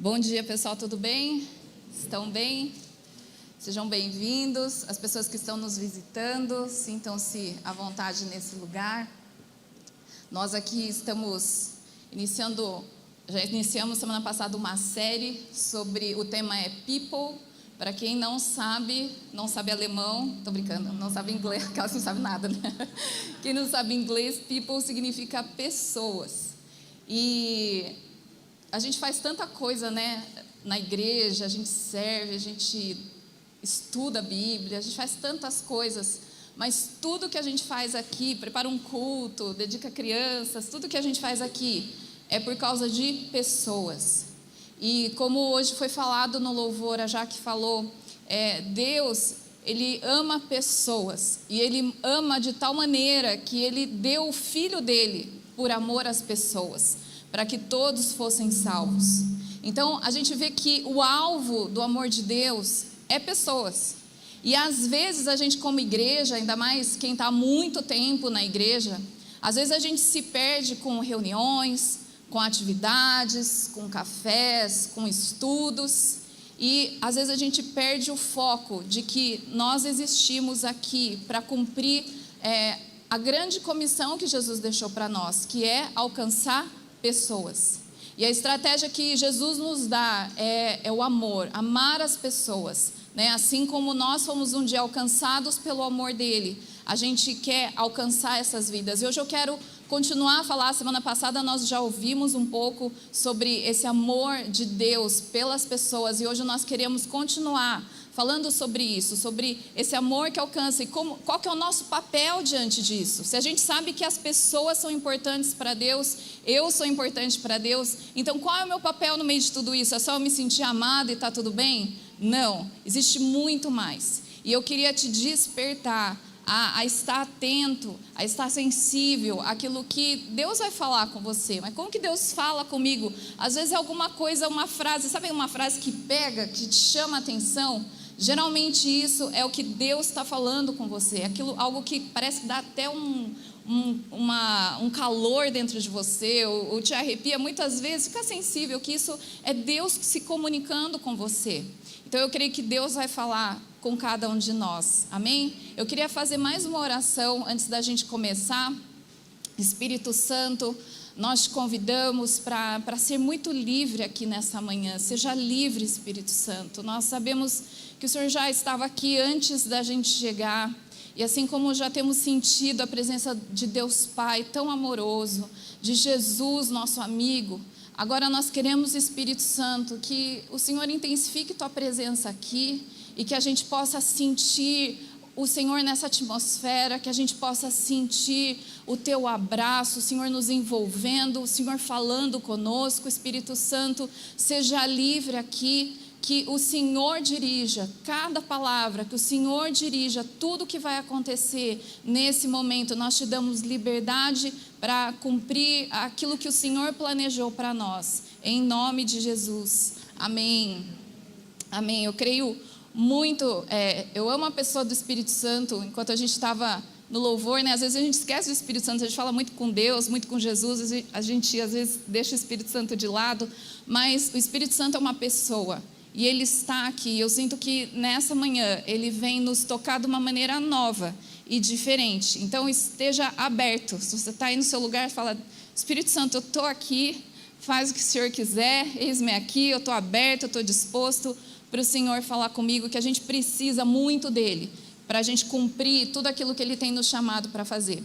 Bom dia, pessoal, tudo bem? Estão bem? Sejam bem-vindos. As pessoas que estão nos visitando, sintam-se à vontade nesse lugar. Nós aqui estamos já iniciamos semana passada uma série sobre o tema People. Para quem não sabe alemão, tô brincando, não sabe inglês, porque elas não sabem nada, né? Quem não sabe inglês, People significa pessoas. E a gente faz tanta coisa, né? Na igreja, a gente serve, a gente estuda a Bíblia, a gente faz tantas coisas, mas tudo que a gente faz aqui, prepara um culto, dedica crianças, tudo que a gente faz aqui é por causa de pessoas. E como hoje foi falado no louvor, a Jaque falou, Deus, Ele ama pessoas, e Ele ama de tal maneira que Ele deu o Filho dEle por amor às pessoas, para que todos fossem salvos. Então, a gente vê que o alvo do amor de Deus é pessoas. E às vezes a gente como igreja, ainda mais quem está há muito tempo na igreja, às vezes a gente se perde com reuniões, com atividades, com cafés, com estudos. E às vezes a gente perde o foco de que nós existimos aqui para cumprir a grande comissão que Jesus deixou para nós, que é alcançar pessoas. E a estratégia que Jesus nos dá é o amor, amar as pessoas, né? Assim como nós fomos um dia alcançados pelo amor dele, a gente quer alcançar essas vidas. E hoje eu quero continuar a falar. Semana passada nós já ouvimos um pouco sobre esse amor de Deus pelas pessoas, e hoje nós queremos continuar falando sobre isso, sobre esse amor que alcança e qual que é o nosso papel diante disso. Se a gente sabe que as pessoas são importantes para Deus, eu sou importante para Deus, então qual é o meu papel no meio de tudo isso? É só eu me sentir amada e está tudo bem? Não, existe muito mais. E eu queria te despertar a estar atento, a estar sensível àquilo que Deus vai falar com você. Mas como que Deus fala comigo? Às vezes é alguma coisa, uma frase, sabe uma frase que pega, que te chama a atenção? Geralmente isso é o que Deus está falando com você, algo que parece que dá até um calor dentro de você, ou te arrepia. Muitas vezes fica sensível que isso é Deus se comunicando com você. Então eu creio que Deus vai falar com cada um de nós, amém? Eu queria fazer mais uma oração antes da gente começar. Espírito Santo, nós te convidamos para ser muito livre aqui nessa manhã. Seja livre, Espírito Santo. Nós sabemos que o Senhor já estava aqui antes da gente chegar, e assim como já temos sentido a presença de Deus Pai tão amoroso, de Jesus, nosso amigo, agora nós queremos, Espírito Santo, que o Senhor intensifique tua presença aqui, e que a gente possa sentir o Senhor nessa atmosfera, que a gente possa sentir o teu abraço, o Senhor nos envolvendo, o Senhor falando conosco. Espírito Santo, seja livre aqui, que o Senhor dirija cada palavra, que o Senhor dirija tudo que vai acontecer nesse momento. Nós te damos liberdade para cumprir aquilo que o Senhor planejou para nós, em nome de Jesus, amém. Amém. Eu creio muito, eu amo a pessoa do Espírito Santo. Enquanto a gente estava no louvor, né, às vezes a gente esquece do Espírito Santo, a gente fala muito com Deus, muito com Jesus, a gente às vezes deixa o Espírito Santo de lado, mas o Espírito Santo é uma pessoa, e Ele está aqui. Eu sinto que nessa manhã Ele vem nos tocar de uma maneira nova e diferente. Então esteja aberto. Se você está aí no seu lugar, fala: Espírito Santo, eu estou aqui, faz o que o Senhor quiser, eis-me aqui, eu estou aberto, eu estou disposto para o Senhor falar comigo, que a gente precisa muito dEle, para a gente cumprir tudo aquilo que Ele tem nos chamado para fazer.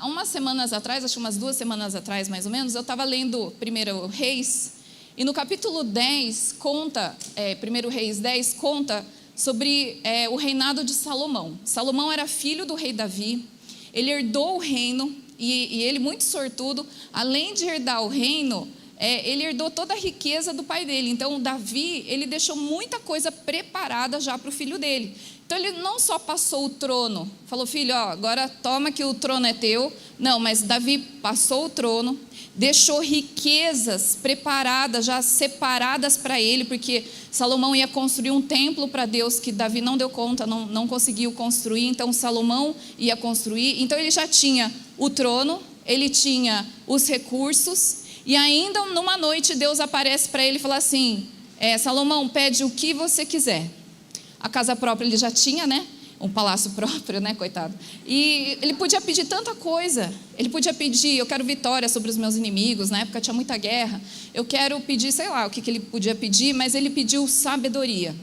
Umas semanas atrás, acho que umas 2 semanas atrás mais ou menos, eu estava lendo 1 Reis, e no capítulo 10 conta, 1 Reis 10 conta sobre o reinado de Salomão. Salomão era filho do rei Davi, ele herdou o reino, e ele, muito sortudo, além de herdar o reino, ele herdou toda a riqueza do pai dele. Então Davi, ele deixou muita coisa preparada já para o filho dele. Então ele não só passou o trono, falou: filho, agora toma que o trono é teu. Não, mas Davi passou o trono, deixou riquezas preparadas, já separadas para ele, porque Salomão ia construir um templo para Deus que Davi não deu conta, não conseguiu construir. Então Salomão ia construir. Então ele já tinha o trono, ele tinha os recursos, E ainda numa noite Deus aparece para ele e fala assim, Salomão, pede o que você quiser. A casa própria ele já tinha, né? Um palácio próprio, né, coitado. E ele podia pedir tanta coisa. Ele podia pedir, eu quero vitória sobre os meus inimigos. Na época tinha muita guerra. Eu quero pedir, sei lá o que ele podia pedir, mas ele pediu sabedoria.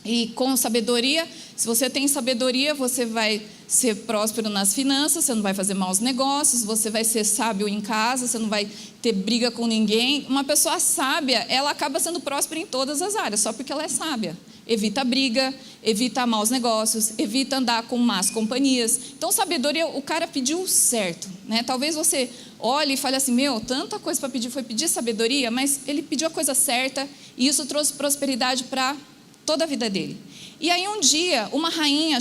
E com sabedoria, se você tem sabedoria, você vai ser próspero nas finanças, você não vai fazer maus negócios, você vai ser sábio em casa, você não vai ter briga com ninguém. Uma pessoa sábia, ela acaba sendo próspera em todas as áreas, só porque ela é sábia. Evita briga, evita maus negócios, evita andar com más companhias. Então, sabedoria, o cara pediu certo, né? Talvez você olhe e fale assim, tanta coisa para pedir, foi pedir sabedoria, mas ele pediu a coisa certa e isso trouxe prosperidade para toda a vida dele. E aí um dia, uma rainha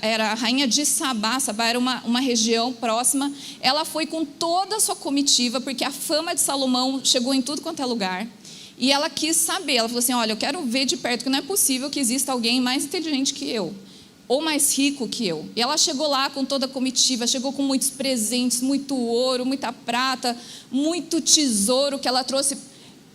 era a rainha de Sabá, Sabá era uma região próxima, ela foi com toda a sua comitiva, porque a fama de Salomão chegou em tudo quanto é lugar, e ela quis saber, ela falou assim, olha, eu quero ver de perto, que não é possível que exista alguém mais inteligente que eu, ou mais rico que eu. E ela chegou lá com toda a comitiva, chegou com muitos presentes, muito ouro, muita prata, muito tesouro que ela trouxe.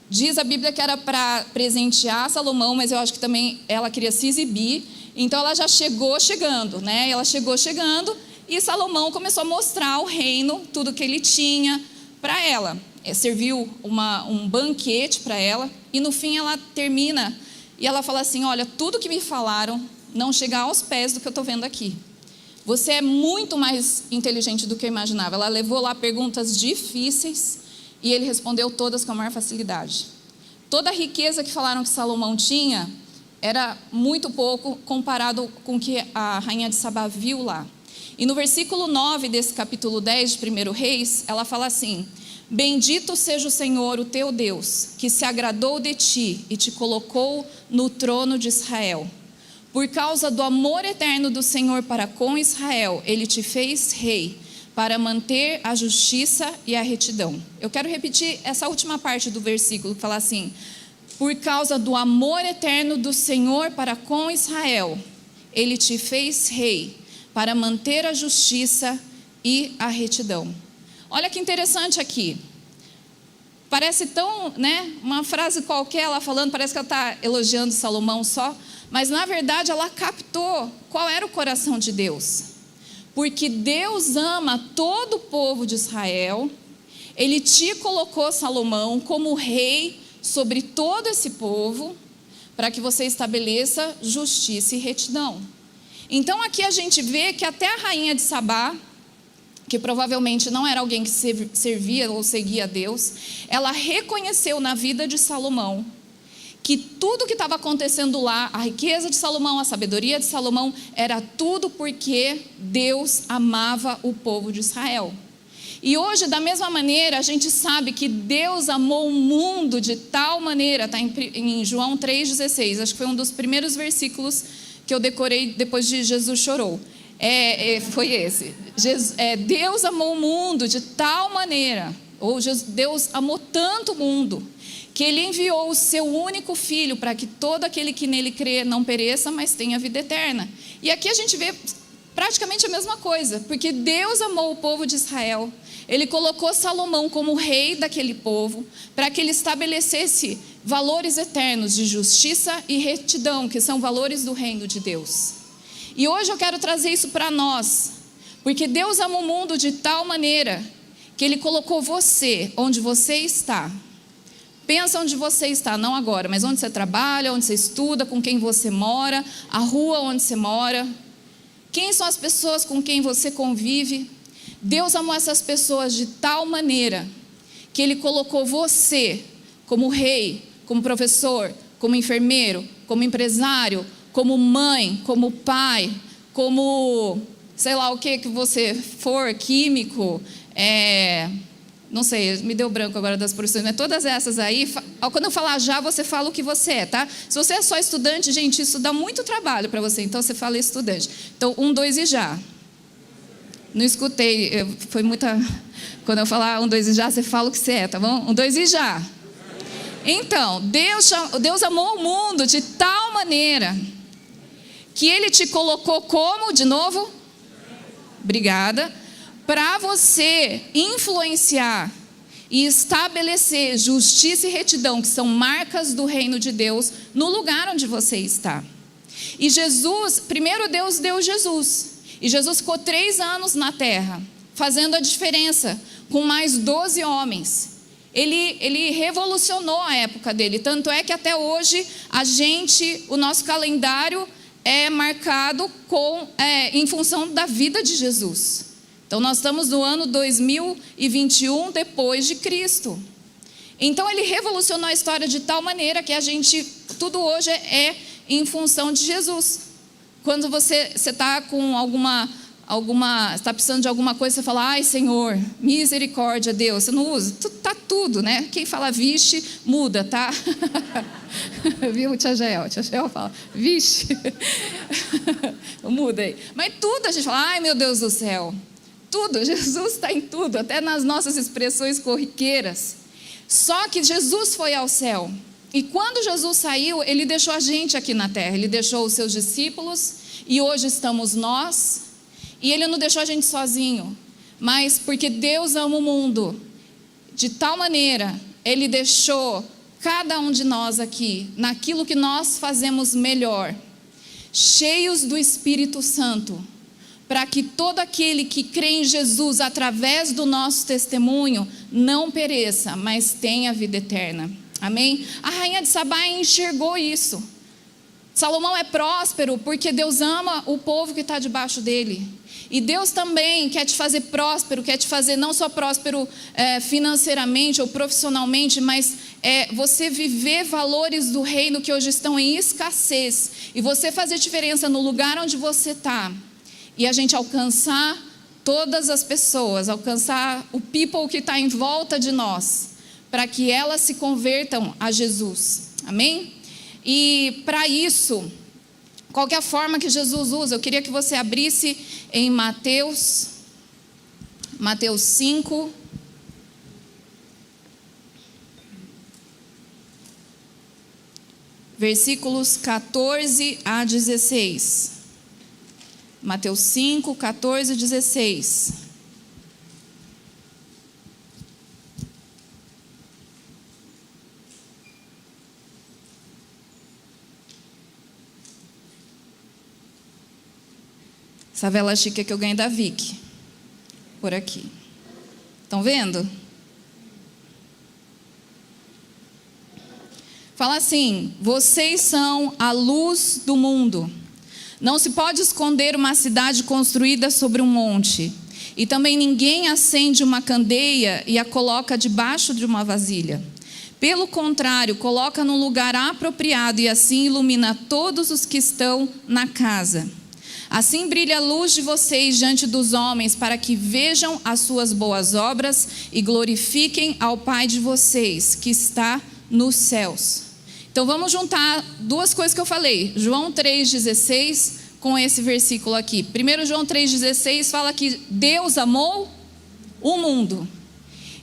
Diz a Bíblia que era para presentear Salomão, mas eu acho que também ela queria se exibir. Então ela já chegou chegando, né? Ela chegou chegando e Salomão começou a mostrar o reino, tudo que ele tinha para ela. Serviu um banquete para ela e no fim ela termina e ela fala assim, olha, tudo que me falaram não chega aos pés do que eu estou vendo aqui. Você é muito mais inteligente do que eu imaginava. Ela levou lá perguntas difíceis e ele respondeu todas com a maior facilidade. Toda a riqueza que falaram que Salomão tinha era muito pouco comparado com o que a rainha de Sabá viu lá. E no versículo 9 desse capítulo 10 de 1 Reis, ela fala assim, bendito seja o Senhor, o teu Deus, que se agradou de ti e te colocou no trono de Israel. Por causa do amor eterno do Senhor para com Israel, ele te fez rei, para manter a justiça e a retidão. Eu quero repetir essa última parte do versículo, que fala assim, por causa do amor eterno do Senhor para com Israel, ele te fez rei, para manter a justiça e a retidão. Olha que interessante aqui. Parece tão, né, uma frase qualquer, ela falando, parece que ela está elogiando Salomão só, mas na verdade ela captou qual era o coração de Deus. Porque Deus ama todo o povo de Israel, ele te colocou, Salomão, como rei sobre todo esse povo, para que você estabeleça justiça e retidão. Então aqui a gente vê que até a rainha de Sabá, que provavelmente não era alguém que servia ou seguia a Deus, ela reconheceu na vida de Salomão que tudo que estava acontecendo lá, a riqueza de Salomão, a sabedoria de Salomão, era tudo porque Deus amava o povo de Israel. E hoje, da mesma maneira, a gente sabe que Deus amou o mundo de tal maneira, está em João 3,16, acho que foi um dos primeiros versículos que eu decorei depois de Jesus chorou. Foi esse. Deus amou o mundo de tal maneira, ou Deus amou tanto o mundo, que ele enviou o seu único filho para que todo aquele que nele crê não pereça, mas tenha vida eterna. E aqui a gente vê praticamente a mesma coisa, porque Deus amou o povo de Israel, ele colocou Salomão como rei daquele povo, para que ele estabelecesse valores eternos de justiça e retidão, que são valores do reino de Deus. E hoje eu quero trazer isso para nós, porque Deus ama o mundo de tal maneira, que ele colocou você onde você está. Pensa onde você está, não agora, mas onde você trabalha, onde você estuda, com quem você mora, a rua onde você mora. Quem são as pessoas com quem você convive? Deus amou essas pessoas de tal maneira que ele colocou você como rei, como professor, como enfermeiro, como empresário, como mãe, como pai, como sei lá o que você for, químico, não sei, me deu branco agora das profissões, mas todas essas aí, quando eu falar já, você fala o que você é, tá? Se você é só estudante, gente, isso dá muito trabalho para você, então você fala estudante. Então, 1, 2 e já. Não escutei, foi muita... Quando eu falar 1, 2 e já, você fala o que você é, tá bom? 1, 2 e já. Então, Deus amou o mundo de tal maneira que ele te colocou como, de novo? Obrigada. Para você influenciar e estabelecer justiça e retidão, que são marcas do reino de Deus, no lugar onde você está. E Jesus, primeiro Deus deu Jesus, e Jesus ficou 3 anos na terra, fazendo a diferença, com mais 12 homens. Ele revolucionou a época dele, tanto é que até hoje o nosso calendário é marcado em função da vida de Jesus. Então nós estamos no ano 2021 depois de Cristo. Então ele revolucionou a história de tal maneira que tudo hoje é em função de Jesus. Quando você está com está precisando de alguma coisa, você fala, ai Senhor, misericórdia, Deus, você não usa? Tá tudo, né? Quem fala vixe, muda, tá? Viu, tia Gel fala, vixe, muda aí. Mas tudo a gente fala, ai meu Deus do céu, tudo, Jesus está em tudo, até nas nossas expressões corriqueiras. Só que Jesus foi ao céu, e quando Jesus saiu, ele deixou a gente aqui na terra, ele deixou os seus discípulos, e hoje estamos nós. E ele não deixou a gente sozinho, mas porque Deus ama o mundo, de tal maneira, ele deixou cada um de nós aqui, naquilo que nós fazemos melhor, cheios do Espírito Santo, para que todo aquele que crê em Jesus, através do nosso testemunho, não pereça, mas tenha vida eterna. Amém? A rainha de Sabá enxergou isso. Salomão é próspero porque Deus ama o povo que está debaixo dele. E Deus também quer te fazer próspero, quer te fazer não só próspero financeiramente ou profissionalmente, mas você viver valores do reino que hoje estão em escassez. E você fazer diferença no lugar onde você está. E a gente alcançar todas as pessoas, alcançar o people que está em volta de nós, para que elas se convertam a Jesus. Amém? E para isso, qual que é a forma que Jesus usa? Eu queria que você abrisse em Mateus 5. Versículos 14 a 16. Mateus 5, 14 e 16. Essa vela chique que eu ganhei da Vicky. Por aqui. Estão vendo? Fala assim: vocês são a luz do mundo. Não se pode esconder uma cidade construída sobre um monte. E também ninguém acende uma candeia e a coloca debaixo de uma vasilha. Pelo contrário, coloca num lugar apropriado e assim ilumina todos os que estão na casa. Assim brilha a luz de vocês diante dos homens, para que vejam as suas boas obras e glorifiquem ao Pai de vocês, que está nos céus. Então vamos juntar duas coisas que eu falei, João 3,16 com esse versículo aqui. Primeiro João 3,16 fala que Deus amou o mundo.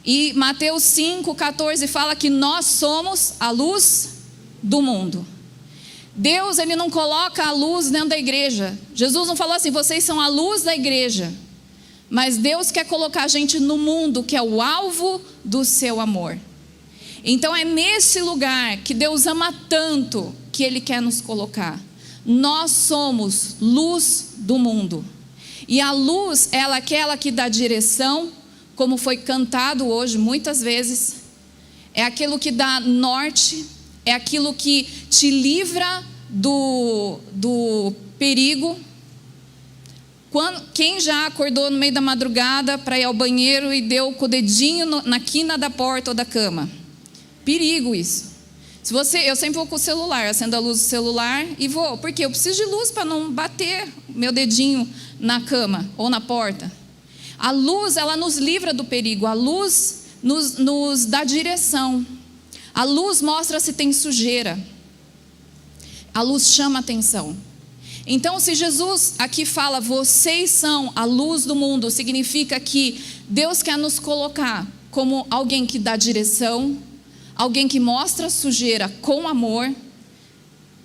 E Mateus 5,14 fala que nós somos a luz do mundo. Deus, ele não coloca a luz dentro da igreja. Jesus não falou assim, vocês são a luz da igreja. Mas Deus quer colocar a gente no mundo, que é o alvo do seu amor. Então é nesse lugar que Deus ama tanto que Ele quer nos colocar. Nós somos luz do mundo. E a luz, ela é aquela que dá direção, como foi cantado hoje muitas vezes. É aquilo que dá norte, é aquilo que te livra do perigo. Quem já acordou no meio da madrugada para ir ao banheiro e deu com o dedinho na quina da porta ou da cama? Perigo isso. Eu sempre vou com o celular, acendo a luz do celular e vou, porque eu preciso de luz para não bater meu dedinho na cama ou na porta. A luz, ela nos livra do perigo, a luz nos dá direção. A luz mostra se tem sujeira. A luz chama atenção. Então, se Jesus aqui fala, vocês são a luz do mundo, significa que Deus quer nos colocar como alguém que dá direção, alguém que mostra sujeira com amor,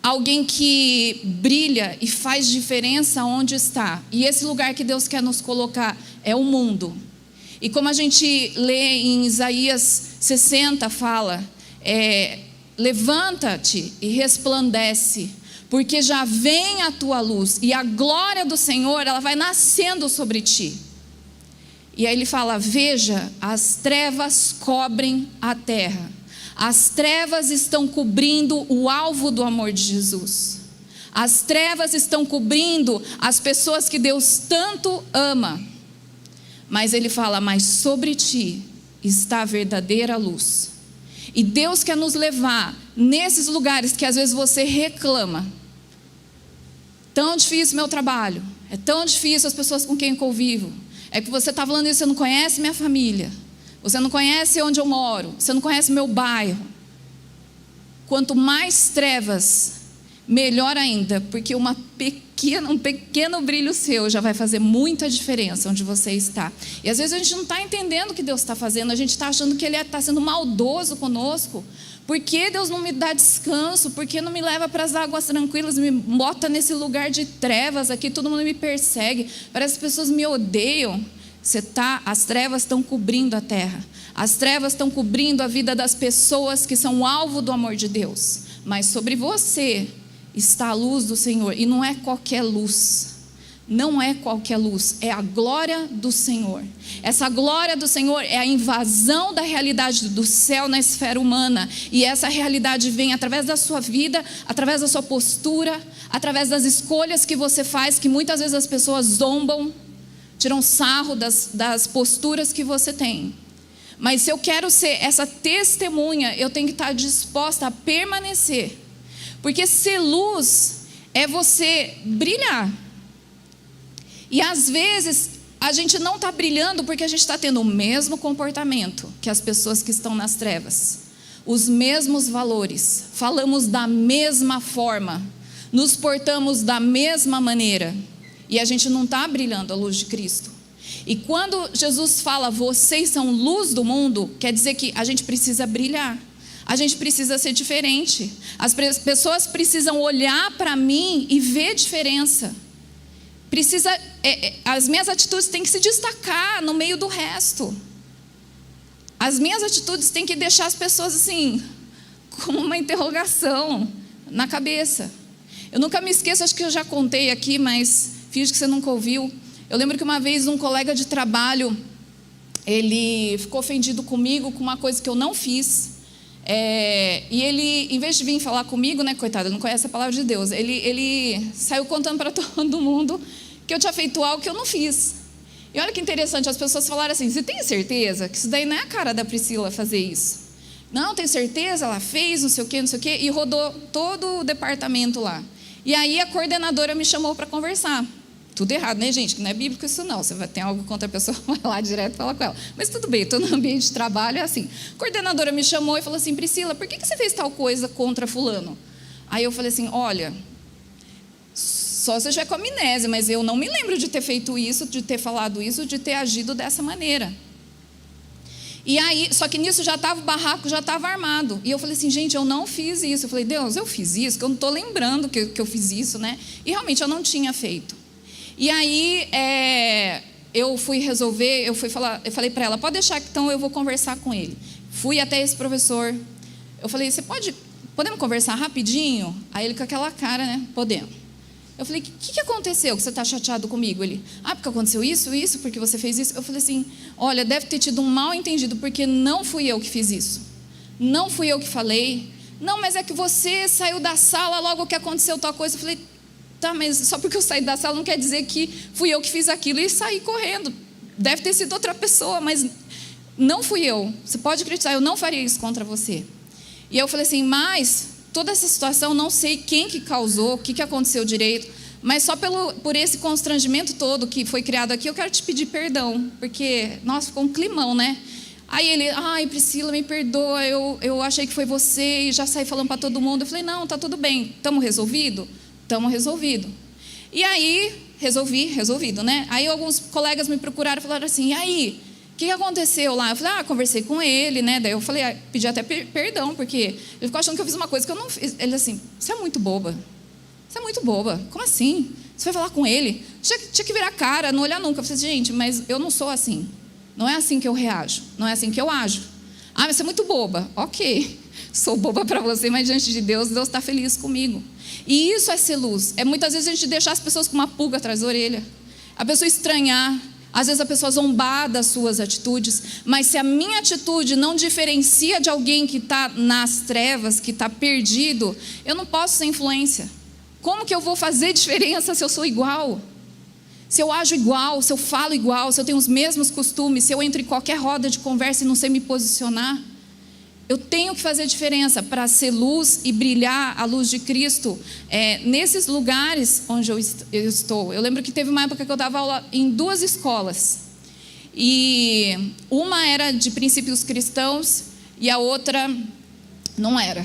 alguém que brilha e faz diferença onde está. E esse lugar que Deus quer nos colocar é o mundo. E como a gente lê em Isaías 60, fala, levanta-te e resplandece, porque já vem a tua luz, e a glória do Senhor, ela vai nascendo sobre ti. E aí ele fala, veja, as trevas cobrem a terra. As trevas estão cobrindo o alvo do amor de Jesus. As trevas estão cobrindo as pessoas que Deus tanto ama. Mas ele fala, mas sobre ti está a verdadeira luz. E Deus quer nos levar nesses lugares que às vezes você reclama. Tão difícil meu trabalho, é tão difícil as pessoas com quem eu convivo. É que você está falando isso, você não conhece minha família. Você não conhece onde eu moro, você não conhece meu bairro. Quanto mais trevas, melhor ainda, porque um pequeno brilho seu já vai fazer muita diferença onde você está. E às vezes a gente não está entendendo o que Deus está fazendo, a gente está achando que Ele está sendo maldoso conosco. Por que Deus não me dá descanso? Por que não me leva para as águas tranquilas, me bota nesse lugar de trevas aqui, todo mundo me persegue, parece que as pessoas me odeiam. As trevas estão cobrindo a terra, as trevas estão cobrindo a vida das pessoas que são o alvo do amor de Deus, mas sobre você está a luz do Senhor, e não é qualquer luz, não é qualquer luz, é a glória do Senhor. Essa glória do Senhor é a invasão da realidade do céu na esfera humana, e essa realidade vem através da sua vida, através da sua postura, através das escolhas que você faz, que muitas vezes as pessoas zombam, tiram sarro das posturas que você tem. Mas se eu quero ser essa testemunha, eu tenho que estar disposta a permanecer. Porque ser luz é você brilhar. E às vezes a gente não está brilhando porque a gente está tendo o mesmo comportamento que as pessoas que estão nas trevas. Os mesmos valores, falamos da mesma forma, nos portamos da mesma maneira. E a gente não está brilhando a luz de Cristo. E quando Jesus fala, vocês são luz do mundo, quer dizer que a gente precisa brilhar. A gente precisa ser diferente. As pessoas precisam olhar para mim e ver diferença. As minhas atitudes têm que se destacar no meio do resto. As minhas atitudes têm que deixar as pessoas assim, com uma interrogação na cabeça. Eu nunca me esqueço, acho que eu já contei aqui, mas finge que você nunca ouviu. Eu lembro que uma vez um colega de trabalho, ele ficou ofendido comigo com uma coisa que eu não fiz. E ele, em vez de vir falar comigo, né, coitado, não conhece a palavra de Deus, ele saiu contando para todo mundo que eu tinha feito algo que eu não fiz. E olha que interessante, as pessoas falaram assim, você tem certeza que isso daí não é a cara da Priscila fazer isso? Não, tenho certeza, ela fez, não sei o quê, e rodou todo o departamento lá. E aí a coordenadora me chamou para conversar. Tudo errado, né, gente? Que não é bíblico isso não. Você vai ter algo contra a pessoa, vai lá direto e fala com ela. Mas tudo bem, estou no ambiente de trabalho, é assim. A coordenadora me chamou e falou assim, Priscila, por que você fez tal coisa contra fulano? Aí eu falei assim, olha, só se eu estiver com amnésia, mas eu não me lembro de ter feito isso, de ter falado isso, de ter agido dessa maneira. E aí, só que nisso já estava o barraco, já estava armado. E eu falei assim, gente, eu não fiz isso. Eu falei, Deus, eu fiz isso, que eu não estou lembrando que eu fiz isso, né? E realmente eu não tinha feito. E aí, eu fui resolver, eu falei para ela, pode deixar que então eu vou conversar com ele. Fui até esse professor, eu falei, podemos conversar rapidinho? Aí ele com aquela cara, né, podemos. Eu falei, o que aconteceu que você está chateado comigo? Ele, porque aconteceu isso, porque você fez isso. Eu falei assim, olha, deve ter tido um mal entendido, porque não fui eu que fiz isso. Não fui eu que falei. Não, mas é que você saiu da sala logo que aconteceu tal coisa. Eu falei, tá, mas só porque eu saí da sala não quer dizer que fui eu que fiz aquilo e saí correndo. Deve ter sido outra pessoa, mas não fui eu. Você pode acreditar, eu não faria isso contra você. E aí eu falei assim, mas toda essa situação, não sei quem que causou, o que aconteceu direito, mas só por esse constrangimento todo que foi criado aqui, eu quero te pedir perdão, porque, nossa, ficou um climão, né? Aí ele, Priscila, me perdoa, eu achei que foi você e já saí falando para todo mundo. Eu falei, não, tá tudo bem, estamos resolvido? Estamos resolvido. E aí, resolvido, né? Aí alguns colegas me procuraram e falaram assim, e aí, o que aconteceu lá? Eu falei, conversei com ele, né? Daí eu falei, pedi até perdão, porque ele ficou achando que eu fiz uma coisa que eu não fiz. Ele assim, você é muito boba. Você é muito boba. Como assim? Você vai falar com ele? Tinha que virar a cara, não olhar nunca. Eu falei, gente, mas eu não sou assim. Não é assim que eu reajo, não é assim que eu ajo. Ah, mas você é muito boba. Ok, sou boba para você, mas diante de Deus, Deus está feliz comigo. E isso é ser luz. É muitas vezes a gente deixar as pessoas com uma pulga atrás da orelha. A pessoa estranhar. Às vezes a pessoa zombar das suas atitudes. Mas se a minha atitude não diferencia de alguém que está nas trevas, que está perdido, eu não posso ser influência. Como que eu vou fazer diferença se eu sou igual? Se eu ajo igual, se eu falo igual, se eu tenho os mesmos costumes, se eu entro em qualquer roda de conversa e não sei me posicionar, eu tenho que fazer diferença para ser luz e brilhar a luz de Cristo nesses lugares onde eu estou. Eu lembro que teve uma época que eu dava aula em 2 escolas. E uma era de princípios cristãos e a outra não era.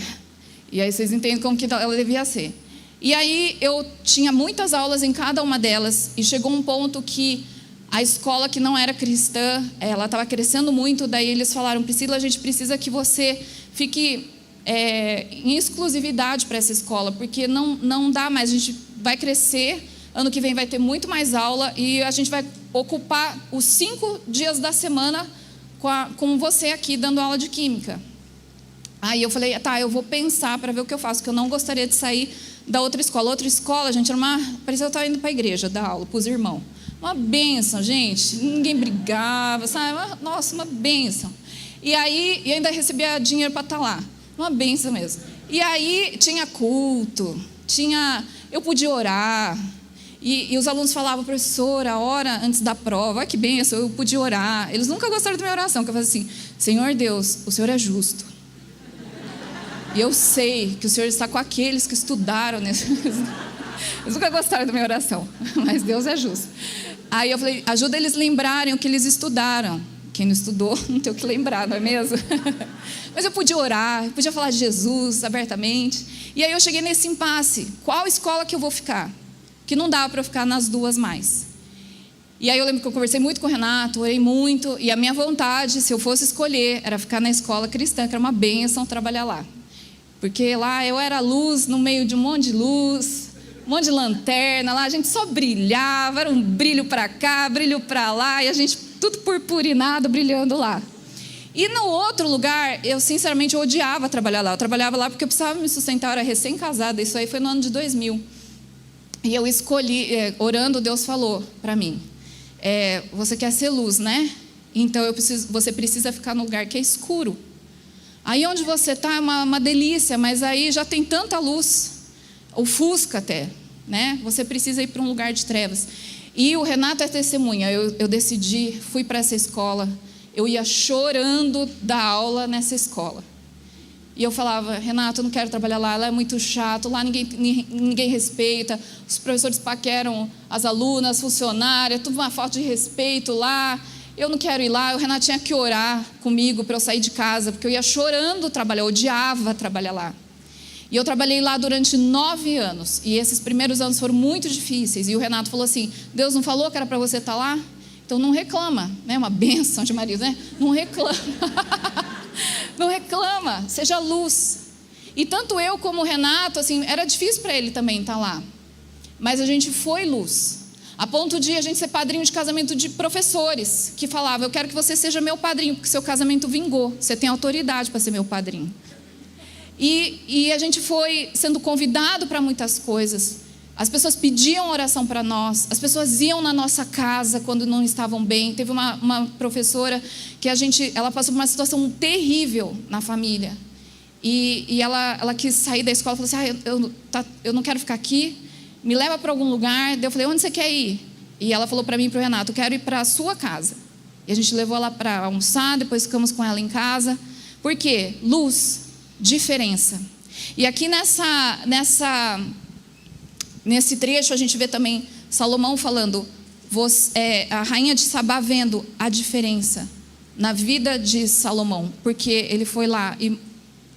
E aí vocês entendem como que ela devia ser. E aí eu tinha muitas aulas em cada uma delas e chegou um ponto que a escola que não era cristã, ela estava crescendo muito, daí eles falaram, Priscila, a gente precisa que você fique em exclusividade para essa escola, porque não dá mais, a gente vai crescer, ano que vem vai ter muito mais aula e a gente vai ocupar os 5 dias da semana com você aqui dando aula de química. Aí eu falei, tá, eu vou pensar para ver o que eu faço, porque eu não gostaria de sair da outra escola. Outra escola, gente, parecia que eu estava indo para a igreja dar aula para os irmãos. Uma bênção, gente, ninguém brigava, sabe? Nossa, uma bênção. E aí, e ainda recebia dinheiro para estar lá, uma bênção mesmo. E aí tinha culto, eu podia orar, e os alunos falavam, professora, ora antes da prova, olha que bênção, eu podia orar. Eles nunca gostaram da minha oração, que eu fazia assim, Senhor Deus, o Senhor é justo. E eu sei que o Senhor está com aqueles que estudaram nesse... Eles nunca gostaram da minha oração, mas Deus é justo. Aí eu falei, ajuda eles a lembrarem o que eles estudaram. Quem não estudou, não tem o que lembrar, não é mesmo? Mas eu podia orar, eu podia falar de Jesus abertamente. E aí eu cheguei nesse impasse. Qual escola que eu vou ficar? Que não dava para eu ficar nas 2 mais. E aí eu lembro que eu conversei muito com o Renato, orei muito. E a minha vontade, se eu fosse escolher, era ficar na escola cristã, que era uma bênção trabalhar lá. Porque lá eu era luz no meio de um monte de luz, um monte de lanterna, lá a gente só brilhava, era um brilho para cá, brilho para lá, e a gente tudo purpurinado, brilhando lá. E no outro lugar, eu sinceramente odiava trabalhar lá. Eu trabalhava lá porque eu precisava me sustentar, eu era recém-casada, isso aí foi no ano de 2000. E eu escolhi, orando, Deus falou para mim, você quer ser luz, né? Então você precisa ficar no lugar que é escuro. Aí onde você está é uma delícia, mas aí já tem tanta luz, ofusca até, né? Você precisa ir para um lugar de trevas. E o Renato é testemunha, eu decidi, fui para essa escola, eu ia chorando da aula nessa escola. E eu falava, Renato, eu não quero trabalhar lá é muito chato, lá ninguém respeita, os professores paqueram as alunas, funcionárias, tudo uma falta de respeito lá. Eu não quero ir lá. O Renato tinha que orar comigo para eu sair de casa, porque eu ia chorando trabalhar, eu odiava trabalhar lá. E eu trabalhei lá durante 9 anos, e esses primeiros anos foram muito difíceis. E o Renato falou assim, Deus não falou que era para você estar lá? Então não reclama, né? Uma bênção de marido, né? Não reclama. Não reclama, seja luz. E tanto eu como o Renato, assim, era difícil para ele também estar lá. Mas a gente foi luz. A ponto de a gente ser padrinho de casamento de professores que falavam, eu quero que você seja meu padrinho, porque seu casamento vingou, você tem autoridade para ser meu padrinho. E a gente foi sendo convidado para muitas coisas. As pessoas pediam oração para nós, as pessoas iam na nossa casa quando não estavam bem. Teve uma professora que ela passou por uma situação terrível na família. E ela quis sair da escola e falou assim, eu não quero ficar aqui, me leva para algum lugar. Daí eu falei, onde você quer ir? E ela falou para mim e para o Renato, eu quero ir para a sua casa. E a gente levou ela para almoçar, depois ficamos com ela em casa. Por quê? Luz, diferença. E aqui nesse trecho a gente vê também Salomão falando, a rainha de Sabá vendo a diferença na vida de Salomão, porque ele foi lá e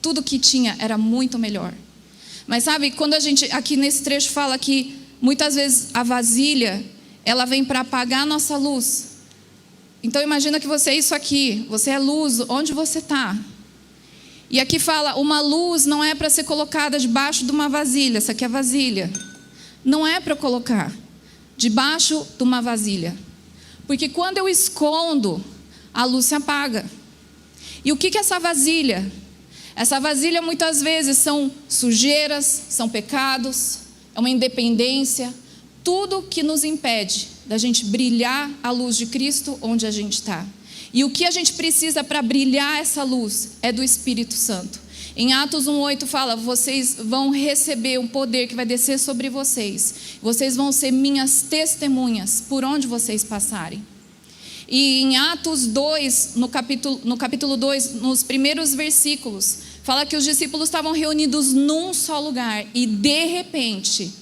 tudo que tinha era muito melhor. Mas sabe, quando a gente aqui nesse trecho fala que muitas vezes a vasilha, ela vem para apagar a nossa luz. Então imagina que você é isso aqui, você é luz, onde você está? E aqui fala, uma luz não é para ser colocada debaixo de uma vasilha, essa aqui é a vasilha. Não é para colocar debaixo de uma vasilha. Porque quando eu escondo a luz se apaga. E o que é essa vasilha? Essa vasilha muitas vezes são sujeiras, são pecados, é uma independência, tudo que nos impede da gente brilhar a luz de Cristo onde a gente está. E o que a gente precisa para brilhar essa luz é do Espírito Santo. Em Atos 1:8 fala, vocês vão receber um poder que vai descer sobre vocês. Vocês vão ser minhas testemunhas por onde vocês passarem. E em Atos 2, no capítulo 2, nos primeiros versículos, fala que os discípulos estavam reunidos num só lugar e de repente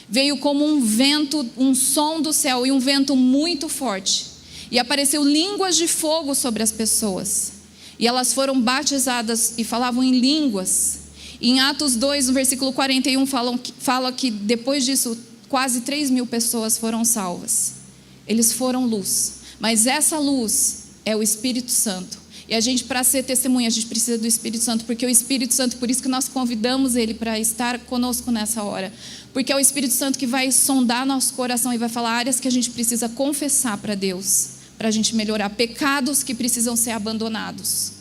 veio como um vento, um som do céu e um vento muito forte. E apareceu línguas de fogo sobre as pessoas. E elas foram batizadas e falavam em línguas. E em Atos 2, no versículo 41, fala que depois disso, quase 3.000 pessoas foram salvas. Eles foram luz. Mas essa luz é o Espírito Santo. E a gente, para ser testemunha, a gente precisa do Espírito Santo. Porque o Espírito Santo, por isso que nós convidamos Ele para estar conosco nessa hora. Porque é o Espírito Santo que vai sondar nosso coração e vai falar áreas que a gente precisa confessar para Deus, para a gente melhorar, pecados que precisam ser abandonados,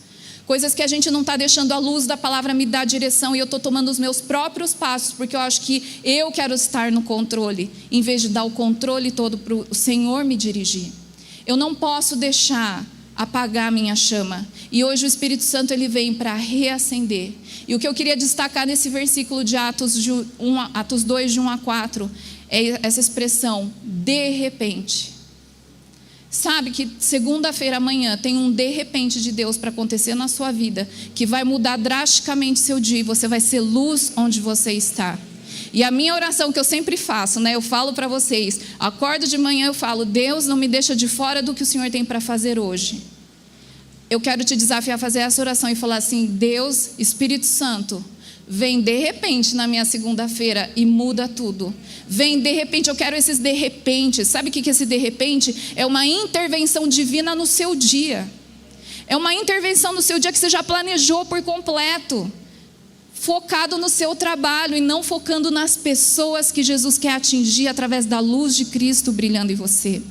coisas que a gente não está deixando a luz da palavra me dar direção e eu estou tomando os meus próprios passos, porque eu acho que eu quero estar no controle, em vez de dar o controle todo para o Senhor me dirigir. Eu não posso deixar apagar a minha chama. E hoje o Espírito Santo ele vem para reacender. E o que eu queria destacar nesse versículo de Atos 2, de 1 a 4, é essa expressão, de repente. Sabe que segunda-feira amanhã tem um de repente de Deus para acontecer na sua vida, que vai mudar drasticamente seu dia, e você vai ser luz onde você está. E a minha oração que eu sempre faço, né? Eu falo para vocês, acordo de manhã, eu falo, Deus não me deixa de fora do que o Senhor tem para fazer hoje. Eu quero te desafiar a fazer essa oração e falar assim, Deus, Espírito Santo, vem de repente na minha segunda-feira e muda tudo. Vem de repente, eu quero esses de repente. Sabe o que é esse de repente? É uma intervenção divina no seu dia. É uma intervenção no seu dia que você já planejou por completo. Focado no seu trabalho e não focando nas pessoas que Jesus quer atingir através da luz de Cristo brilhando em você.